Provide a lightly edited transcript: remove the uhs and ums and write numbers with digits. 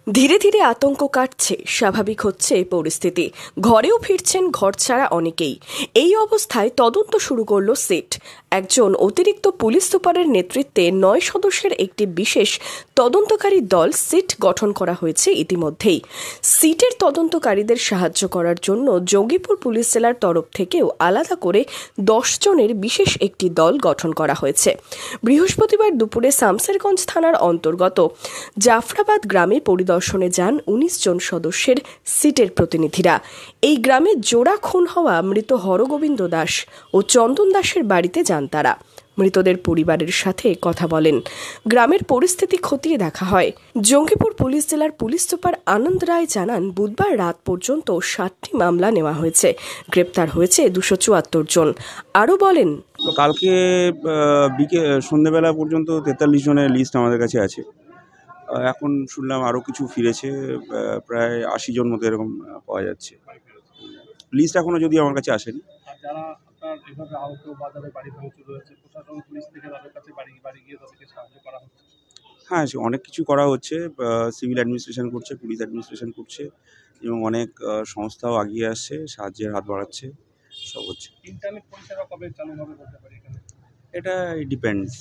ধীরে ধীরে আতঙ্ক কাটছে, স্বাভাবিক হচ্ছে পরিস্থিতি। ঘরেও ফিরছেন ঘরছাড়া অনেকেই। এই অবস্থায় তদন্ত শুরু করল সিট। একজন অতিরিক্ত পুলিশ সুপারের নেতৃত্বে 9 সদস্যের একটি বিশেষ তদন্তকারী দল সিট গঠন করা হয়েছে ইতিমধ্যেই। সিটের তদন্তকারীদের সাহায্য করার জন্য জঙ্গিপুর পুলিশ জেলার তরফ থেকেও আলাদা করে 10 জনের বিশেষ একটি দল গঠন করা হয়েছে। বৃহস্পতিবার দুপুরে শামসেরগঞ্জ থানার অন্তর্গত জাফরাবাদ গ্রামে পরিদর্শনে যান 19 জন সদস্যের সিটের প্রতিনিধিরা। এই গ্রামে জোড়া খুন হওয়া মৃত হরগোবিন্দ দাস ও চন্দন দাসের বাড়িতে যান তারা। মৃতদের পরিবারের সাথে কথা বলেন। গ্রামের পরিস্থিতি খতিয়ে দেখা হয়। জঙ্গিপুর পুলিশ জেলার পুলিশ সুপার আনন্দ রায় জানান, বুধবার রাত পর্যন্ত 60টি মামলা নেওয়া হয়েছে, গ্রেপ্তার হয়েছে 274 জন। আরও বলেন, কালকে সন্ধ্যেবেলা পর্যন্ত 43 জনের লিস্ট আমাদের কাছে আছে। এখন শুনলাম আরও কিছু ফিরেছে, প্রায় 80 জন মতো এরকম পাওয়া যাচ্ছে। লিস্ট এখনও যদিও আমার কাছে আসেনি। হ্যাঁ, অনেক কিছু করা হচ্ছে। সিভিল অ্যাডমিনিস্ট্রেশন করছে, পুলিশ অ্যাডমিনিস্ট্রেশন করছে এবং অনেক সংস্থাও আগিয়ে আসছে, সাহায্যের হাত বাড়াচ্ছে, সব হচ্ছে। ইন্টারনেট পরিষেবা কবে চালু হবে বলতে পারি? এটা ডিপেন্ডস।